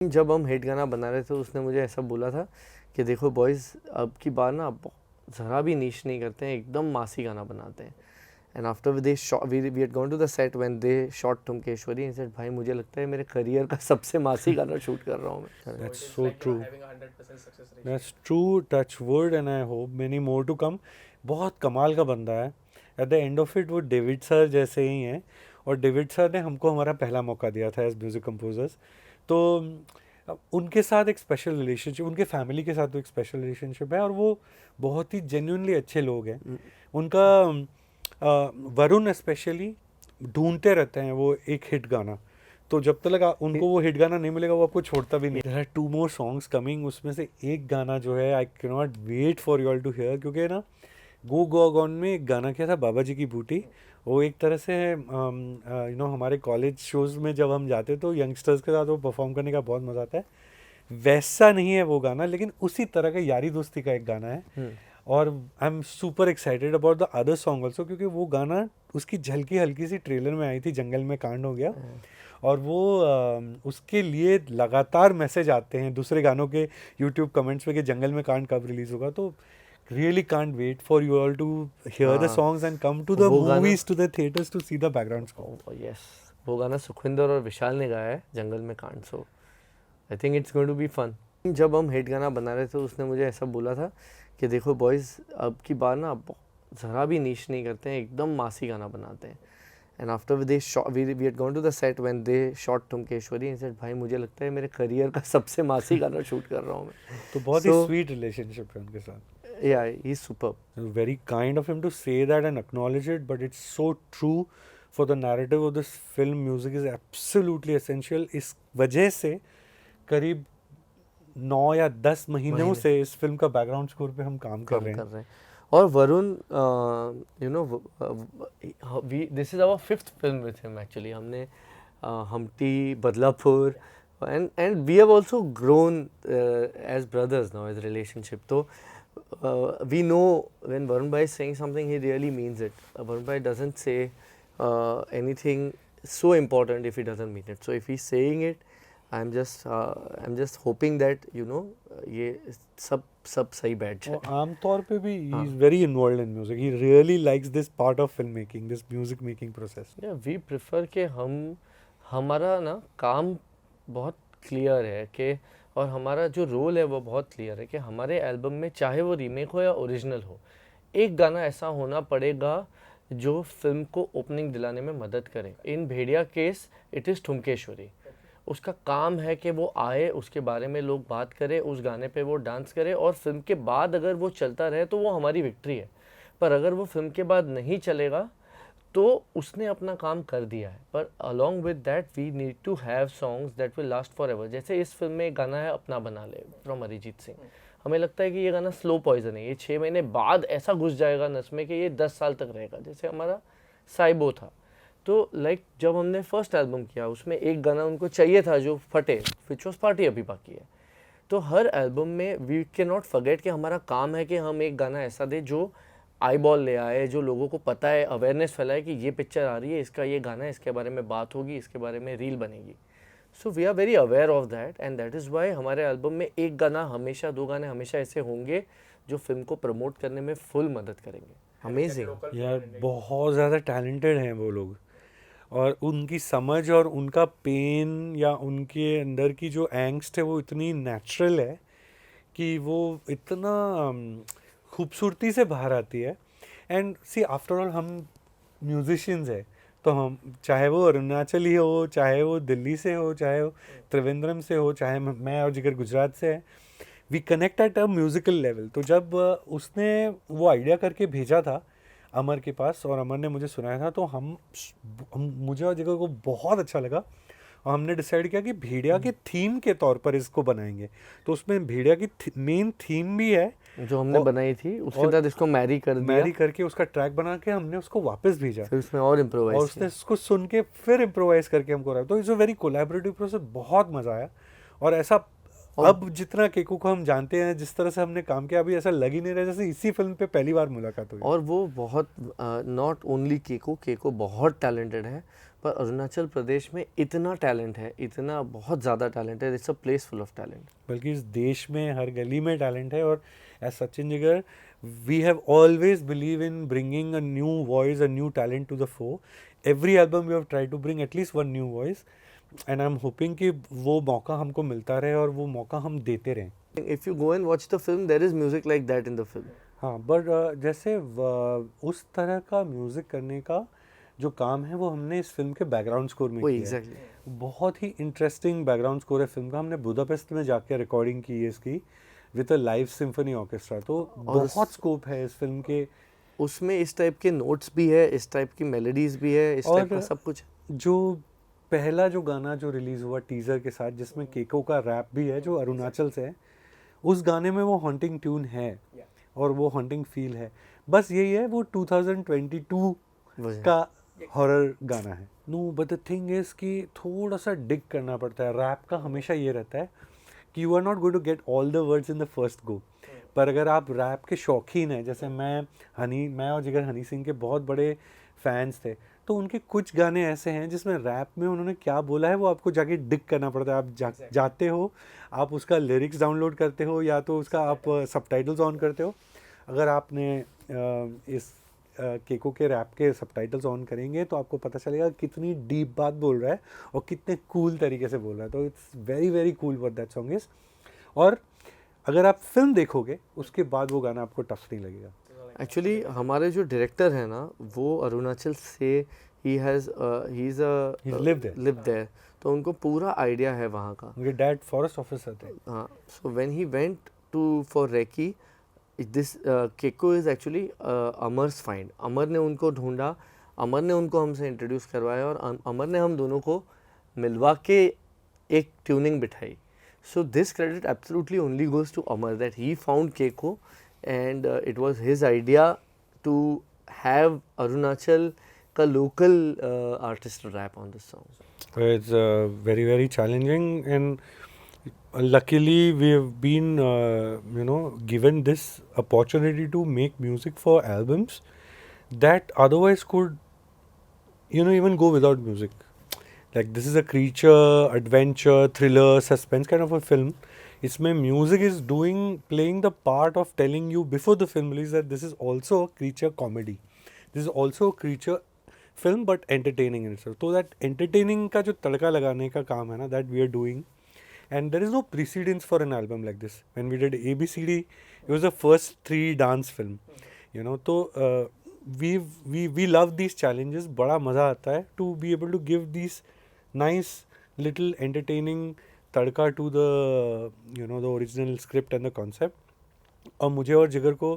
जब हम हिट गाना बना रहे थे उसने मुझे ऐसा बोला था कि देखो बॉयज़, अब की बार ना ज़रा भी नीश नहीं करते हैं, एकदम मासी गाना बनाते हैं। And after they we had gone to the set when they shot Thumkeshwari and said, भाई मुझे लगता है मेरे करियर का सबसे मासी गाना शूट कर रहा हूँ मैं। That's so true. That's true. Touch wood, and I hope many more to come. बहुत कमाल का बंदा है. At the end of it वो डेविड सर जैसे ही हैं, और डेविड सर ने हमको हमारा पहला मौका दिया था एज म्यूज़िक कंपोजर्स. तो उनके साथ एक स्पेशल रिलेशनशिप, उनके फैमिली के साथ एक स्पेशल रिलेशनशिप है, और वो बहुत ही जेन्युइनली अच्छे लोग हैं. उनका वरुण स्पेशली ढूंढते रहते हैं वो एक हिट गाना. तो जब तक उनको वो हिट गाना नहीं मिलेगा वो आपको छोड़ता भी नहीं. There are 2 more songs coming. उसमें से एक गाना जो है I can not wait for you all to hear, क्योंकि ना गो गॉन में एक गाना किया था बाबा जी की बूटी. वो एक तरह से हमारे कॉलेज शोज में जब हम जाते तो यंगस्टर्स के साथ वो परफॉर्म करने का बहुत मज़ा आता है. वैसा नहीं है वो गाना, लेकिन उसी तरह का यारी दोस्ती का एक गाना है. और I am super excited about the other song also, क्योंकि वो गाना उसकी झलकी हल्की सी ट्रेलर में आई थी, जंगल में कांड हो गया. और वो उसके लिए लगातार मैसेज आते हैं दूसरे गानों के यूट्यूब कमेंट्स पे कि जंगल में कांड कब रिलीज होगा. तो really can't wait for you all to hear the songs and come to the movies, to the theaters to see the background score. Yes, वो गाना सुखविंदर और विशाल ने गाया है, जंगल में कांड. So I think it's going to be fun. जब हम हिट गाना बना रहे थे उसने मुझे ऐसा बोला था कि देखो बॉयज़, अब की बार ना ज़रा भी नीश नहीं करते हैं, एकदम मासी गाना बनाते हैं. And after they we had gone to the set when they shot Thumkeshwari and said, भाई मुझे लगता है मेरे करियर का सबसे मासी गाना शूट कर रहा हूँ मैं. तो बहुत ही स्वीट रिलेशनशिप है उनके साथ. Yeah, he's superb. Very kind of him to say that and acknowledge it, but it's so true for the narrative of this film. Music is absolutely essential. इस वजह से करीब 9 या 10 महीनों से इस फिल्म का बैकग्राउंड स्कोर पे हम काम कर रहे हैं. और Varun, this is our 5th film with him actually. हमने Humpty, Badlapur, and we have also grown as brothers now, as relationship. तो we know when Varun Bhai is saying something, he really means it. Varun Bhai doesn't say anything so important if he doesn't mean it. So if he's saying it, I'm just hoping that ये सब सही बैठ जाए. आमतौर पे भी he is very involved in music. He really likes this part of filmmaking, this music making process. Yeah, we prefer कि हमारा ना काम बहुत क्लियर है कि, और हमारा जो रोल है वो बहुत क्लियर है कि हमारे एल्बम में चाहे वो रीमेक हो या ओरिजिनल हो, एक गाना ऐसा होना पड़ेगा जो फिल्म को ओपनिंग दिलाने में मदद करे. इन भेड़िया केस इट इज़ ठुमकेश्वरी. उसका काम है कि वो आए, उसके बारे में लोग बात करें, उस गाने पे वो डांस करे, और फिल्म के बाद अगर वो चलता रहे तो वो हमारी विक्ट्री है. पर अगर वो फिल्म के बाद नहीं चलेगा तो उसने अपना काम कर दिया है. पर along with that we need to have songs that will last forever. जैसे इस फिल्म में एक गाना है अपना बना ले फ्रॉम अरिजीत सिंह. हमें लगता है कि ये गाना स्लो पॉइजन है, ये 6 महीने बाद ऐसा घुस जाएगा नस में कि ये 10 साल तक रहेगा, जैसे हमारा साइबो था. तो जब हमने फर्स्ट एल्बम किया उसमें एक गाना उनको चाहिए था जो फटे, विच वॉज पार्टी अभी बाकी है. तो हर एल्बम में वी कैन नॉट फॉरगेट कि हमारा काम है कि हम एक गाना ऐसा दे जो आई बॉल ले आए, जो लोगों को पता है, अवेयरनेस फैलाए कि ये पिक्चर आ रही है, इसका ये गाना है, इसके बारे में बात होगी, इसके बारे में रील बनेगी. So we are very aware of that, and that is why हमारे एल्बम में एक गाना हमेशा, 2 गाने हमेशा ऐसे होंगे जो फिल्म को प्रमोट करने में फुल मदद करेंगे. अमेजिंग यार, बहुत ज़्यादा टैलेंटेड हैं वो लोग, और उनकी समझ और उनका पेन या उनके अंदर की जो एंग्स्ट है वो इतनी नेचुरल है कि वो इतना खूबसूरती से बाहर आती है. एंड सी, आफ्टर ऑल हम म्यूजिशियंस हैं, तो हम चाहे वो अरुणाचली हो, चाहे वो दिल्ली से हो, चाहे वो त्रिवेंद्रम से हो, चाहे मैं और जिगर गुजरात से है, we connect at a musical level. तो जब उसने वो आइडिया करके भेजा था अमर के पास और अमर ने मुझे सुनाया था, तो हम मुझे और जिगर को बहुत अच्छा लगा, और हमने डिसाइड किया कि भेड़िया के थीम के तौर पर इसको बनाएंगे. तो उसमें भेड़िया की मेन थीम भी है जो हमने बनाई थी, उसके साथ इसको मैरी करके उसका ट्रैक बना के हमने उसको वापस भेजा, फिर उसमें और इम्प्रोवाइज, और उसने उसको सुन के फिर इम्प्रोवाइज करके हमको रहा. तो it's a very collaborative process, बहुत मज़ा आया. और ऐसा अब जितना केको को हम जानते हैं, जिस तरह से हमने काम किया, अभी ऐसा लग ही नहीं रहा जैसे इसी फिल्म पे पहली बार मुलाकात हुई. और वो बहुत नॉट ओनली केको बहुत टैलेंटेड है, पर अरुणाचल प्रदेश में इतना टैलेंट है, इतना बहुत ज़्यादा टैलेंट है, it's a place full of talent. बल्कि इस देश में हर गली में टैलेंट है। और as Sachin Jigar we have always believe in bringing a new voice, a new talent to the fore. Every album we have try to bring at least one new voice, and I am hoping कि वो मौका हमको मिलता रहे और वो मौका हम देते रहें। If you go and watch the film, there is music like that in the film. हाँ, बट जैसे उस तरह का म्यूज़िक करने का जो काम है वो हमने इस फिल्म के बैकग्राउंड स्कोर में वही किया है। एग्जैक्टली। बहुत ही इंटरेस्टिंग बैकग्राउंड स्कोर है फिल्म का। हमने बुदापेस्ट में जाके रिकॉर्डिंग की है इसकी with a live symphony orchestra. तो बहुत स्कोप है इस फिल्म के। उसमें इस टाइप के नोट्स भी है, इस टाइप की मेलोडीज भी है, इस टाइप का सब कुछ। जो पहला जो गाना जो रिलीज हुआ टीजर के साथ, जिसमें केको का रैप भी है जो अरुणाचल से है, उस गाने में वो हॉन्टिंग ट्यून है और वो हॉन्टिंग फील है। बस यही है, वो 2022 का हॉरर गाना है। No but the thing is कि थोड़ा सा डिग करना पड़ता है। रैप का हमेशा ये रहता है कि you are not going to get all the words in the first go. पर अगर आप रैप के शौकीन हैं, जैसे मैं और जिगर हनी सिंह के बहुत बड़े फैंस थे, तो उनके कुछ गाने ऐसे हैं जिसमें रैप में उन्होंने क्या बोला है वो आपको जाके डिग करना पड़ता है। आप जाते हो, आप उसका लिरिक्स डाउनलोड करते हो या तो उसका आप सबटाइटल्स ऑन करते हो। अगर आपने इस केको के रैप के सबटाइटल्स ऑन करेंगे तो आपको पता चलेगा कितनी डीप बात बोल रहा है और कितने कूल तरीके से बोल रहा है। तो it's very very cool what that song is. और अगर आप फिल्म देखोगे उसके बाद वो गाना आपको टफ नहीं लगेगा। एक्चुअली हमारे जो डायरेक्टर है ना, वो अरुणाचल से ही लिव्ड देयर, तो उनको पूरा आइडिया है वहाँ का। उनके डैड फॉरेस्ट ऑफिसर थे। हाँ, so when he went to for recce, this केको is actually Amar's find. Amar ने उनको ढूंढा, अमर ने उनको हमसे इंट्रोड्यूस करवाया और अमर ने हम दोनों को मिलवा के एक ट्यूनिंग बिठाई। So this credit absolutely only goes to Amar, that he found Keiko and it was his idea to have Arunachal ka local artist rap on this song. It's very very challenging, and luckily we have been given this opportunity to make music for albums that otherwise could even go without music. Like this is a creature, adventure, thriller, suspense kind of a film. इसमें music is playing the part of telling you before the film release that this is also a creature comedy. This is also a creature film but entertaining in itself. So that entertaining का जो तड़का लगाने का काम है ना, that we are doing. And there is no precedence for an album like this. When we did ABCD, it was the first 3 dance film. तो we love these challenges. बड़ा मज़ा आता है to be able to give these nice little entertaining tadka to the the original script and the concept. और मुझे और जिगर को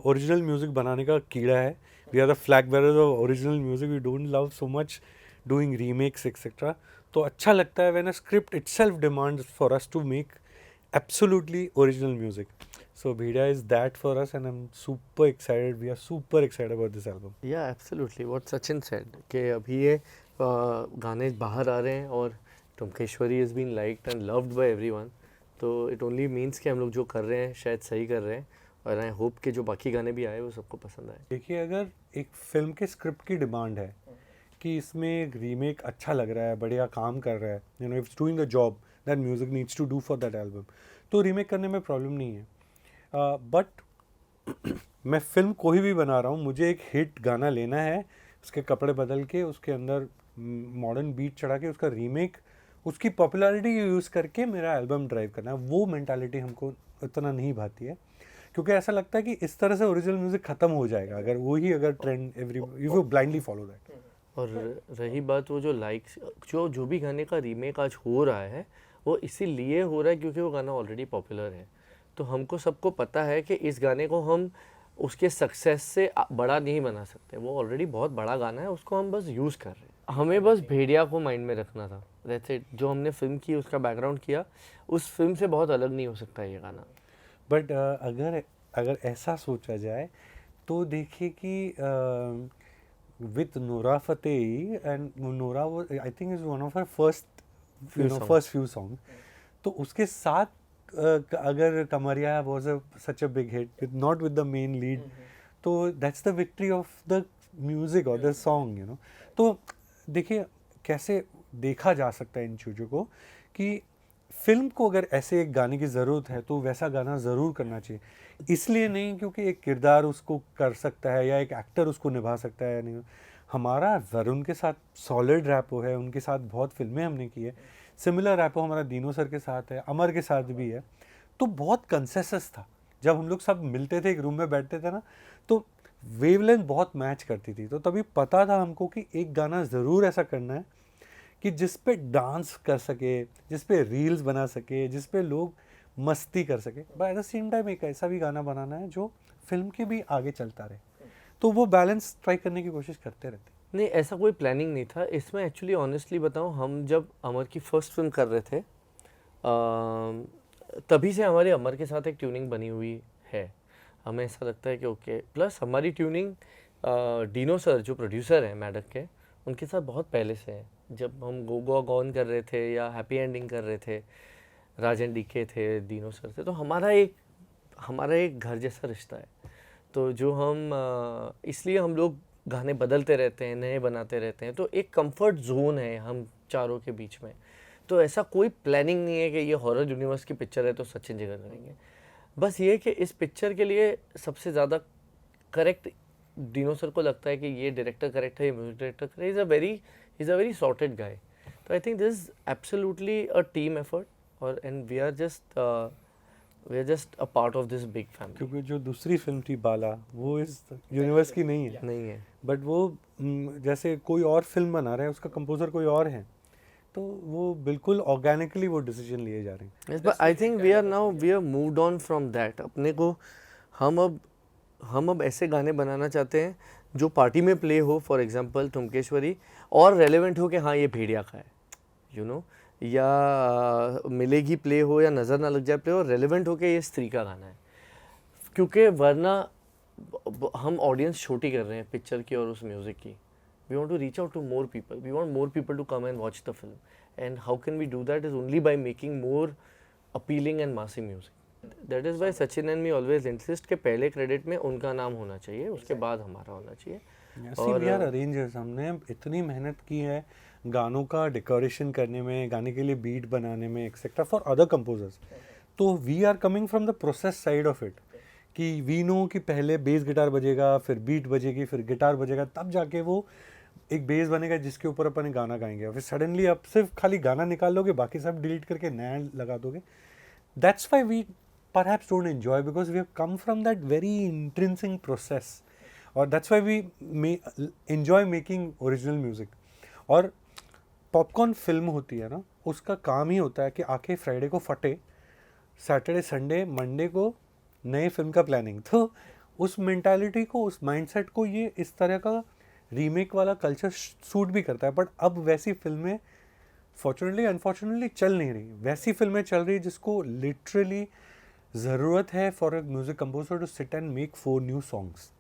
ओरिजिनल म्यूज़िक बनाने का कीड़ा है। We are the flag bearers of original music. We don't love so much doing remixes etcetera. तो अच्छा लगता है when a script itself demands for us to make absolutely original music. So Bhida is that for us, and I'm super excited. We are super excited about this album. Yeah, absolutely. What Sachin said कि अभी ये गाने बाहर आ रहे हैं और टुमकेश्वरी has been liked and loved by everyone. तो it only means कि हम लोग जो कर रहे हैं शायद सही कर रहे हैं, और आई होप कि जो बाकी गाने भी आए वो सबको पसंद आए. देखिए, अगर एक फिल्म के स्क्रिप्ट की डिमांड है कि इसमें एक रीमेक अच्छा लग रहा है, बढ़िया काम कर रहा है, it's doing the job that music needs to do for that album, तो रीमेक करने में प्रॉब्लम नहीं है. बट मैं फिल्म कोई भी बना रहा हूँ, मुझे एक हिट गाना लेना है, उसके कपड़े बदल के, उसके अंदर मॉडर्न बीट चढ़ा के, उसका रीमेक, उसकी पॉपुलैरिटी यूज़ करके मेरा एल्बम ड्राइव करना है. वो मेंटालिटी हमको इतना नहीं भाती है, क्योंकि ऐसा लगता है कि इस तरह से ओरिजिनल म्यूजिक खत्म हो जाएगा अगर trend you blindly follow that. और रही बात वो जो भी गाने का रीमेक आज हो रहा है, वो इसीलिए हो रहा है क्योंकि वो गाना ऑलरेडी पॉपुलर है. तो हमको सबको पता है कि इस गाने को हम उसके सक्सेस से बड़ा नहीं बना सकते. वो ऑलरेडी बहुत बड़ा गाना है, उसको हम बस यूज़ कर रहे हैं. हमें बस भेड़िया को माइंड में रखना था. That's it. जो हमने फिल्म की, उसका बैकग्राउंड किया, उस फिल्म से बहुत अलग नहीं हो सकता ये गाना. बट अगर ऐसा सोचा जाए तो देखिए कि with Nora Fateh, and Nora was, I think, is one of her first few songs. तो उसके साथ अगर कमरिया was such a big hit, not with the main lead, तो that's the victory of the music और this song, you know. तो देखिए कैसे देखा जा सकता है इन चीज़ों को कि फिल्म को अगर ऐसे एक गाने की ज़रूरत है तो वैसा गाना ज़रूर करना चाहिए। इसलिए नहीं क्योंकि एक किरदार उसको कर सकता है या एक एक्टर उसको निभा सकता है या नहीं। हमारा वरुण के साथ सॉलिड रैपो है, उनके साथ बहुत फिल्में हमने की है। सिमिलर रैपो हमारा दीनो सर के साथ है, अमर के साथ भी है। तो बहुत कंसेंसस था जब हम लोग सब मिलते थे, एक रूम में बैठते थे ना, तो वेवलेंथ बहुत मैच करती थी। तो तभी पता था हमको कि एक गाना ज़रूर ऐसा करना है कि जिस पे डांस कर सके, जिस पे रील्स बना सके, जिस पे लोग मस्ती कर सके, but at the same time एक ऐसा भी गाना बनाना है जो फिल्म के भी आगे चलता रहे। तो वो बैलेंस ट्राई करने की कोशिश करते रहते। नहीं, ऐसा कोई प्लानिंग नहीं था इसमें। एक्चुअली ऑनेस्टली बताऊं, हम जब अमर की फर्स्ट फिल्म कर रहे थे तभी से हमारे अमर के साथ एक ट्यूनिंग बनी हुई है। हमें ऐसा लगता है कि ओके, प्लस हमारी ट्यूनिंग डीनो सर जो प्रोड्यूसर हैं मैडक के, उनके साथ बहुत पहले से है। जब हम गो गॉन कर रहे थे या हैप्पी एंडिंग कर रहे थे, राजन डीके थे, डीनो सर थे, तो हमारा एक घर जैसा रिश्ता है। तो जो हम इसलिए हम लोग गाने बदलते रहते हैं, नए बनाते रहते हैं। तो एक कंफर्ट जोन है हम चारों के बीच में। तो ऐसा कोई प्लानिंग नहीं है कि ये हॉरर यूनिवर्स की पिक्चर है तो सचिन जिगर करेंगे। बस ये कि इस पिक्चर के लिए सबसे ज़्यादा करेक्ट डीनो सर को लगता है कि ये डायरेक्टर करेक्ट है, ये music director correct. Is a very sorted guy. तो I think this is absolutely a team effort, और and we are just a part of this big family. क्योंकि जो दूसरी फिल्म थी बाला, वो इस यूनिवर्स की नहीं है, बट वो जैसे कोई और फिल्म बना रहा है, उसका कंपोजर कोई और है, तो वो बिल्कुल ऑर्गेनिकली वो डिसीजन लिए जा रहे हैं। Yes, but I think we are moved on from that। अपने को हम अब ऐसे गाने बनाना चाहते हैं जो पार्टी में प्ले हो, फॉर एग्जांपल तुमकेश्वरी, और रेलेवेंट हो कि हाँ ये भेड़िया का है, यू नो, या मिलेगी प्ले हो या नज़र ना लग जाए प्ले हो, रेलेवेंट हो कि ये स्त्री का गाना है। क्योंकि वरना हम ऑडियंस छोटी कर रहे हैं पिक्चर की और उस म्यूज़िक की। We want to reach out to more people. We want more people to come and watch the film. And how can we do that is only by making more appealing and massive music. That is why Sachin and me always insist कि पहले credit में उनका नाम होना चाहिए, उसके बाद हमारा होना चाहिए। और यार अरेंजर्स, हमने इतनी मेहनत की है गानों का डेकोरेशन करने में, गाने के लिए बीट बनाने में, एक्सेट्रा फॉर अदर कंपोजर्स। तो we are coming from the process side of it कि वी नो कि पहले बेस गिटार बजेगा, फिर बीट बजेगी, फिर गिटार बजेगा, तब जाके वो एक बेस बनेगा जिसके ऊपर अपन गाना गाएंगे। फिर सडनली आप सिर्फ खाली गाना निकाल लोगे, बाकी सब डिलीट करके नया लगा दोगे। That's why we perhaps don't enjoy, because we have come from that very intrinsic process, और that's why we enjoy making original music. और पॉपकॉर्न फिल्म होती है ना, उसका काम ही होता है कि आके फ्राइडे को फटे, सैटरडे संडे मंडे को नए फिल्म का प्लानिंग। तो उस मेंटालिटी को, उस माइंडसेट को ये इस तरह का रीमेक वाला कल्चर सूट भी करता है। बट अब वैसी फिल्में फॉर्चुनेटली अनफॉर्चुनेटली चल नहीं रही। वैसी फिल्में चल रही जिसको लिटरली ज़रूरत है for a music composer to sit and make 4 new songs.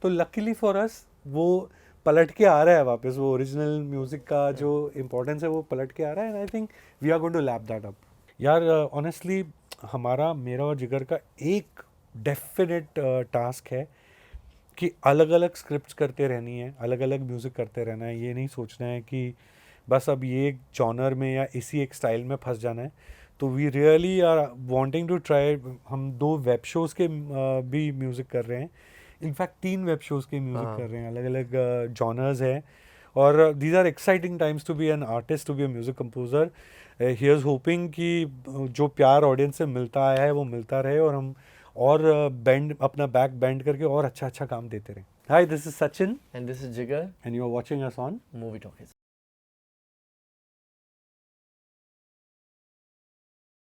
तो लकीली फॉर अस वो पलट के आ रहा है वापस, वो ओरिजिनल म्यूज़िक का जो इम्पोर्टेंस है वो पलट के आ रहा है। And I think we are going to lap that up. यार ऑनेस्टली मेरा और जिगर का एक डेफिनेट टास्क है कि अलग अलग स्क्रिप्ट्स करते रहनी है, अलग अलग म्यूज़िक करते रहना है। ये नहीं सोचना है कि बस अब ये एक जॉनर में या इसी एक स्टाइल में फंस जाना है। तो we really are wanting to try. हम 2 वेब शोज़ के भी म्यूज़िक कर रहे हैं, इनफैक्ट 3 वेब शोज़ के म्यूज़िक कर रहे हैं, अलग अलग जॉनर्स हैं। और these are exciting times to be an artist, to be a music composer. He is hoping कि जो प्यार ऑडियंस से मिलता आया है वो मिलता रहे, और हम और बेंड अपना बैक बेंड करके और अच्छा काम देते रहें। Hi, this is Sachin and this is Jigar and you are watching us on Movie talkies.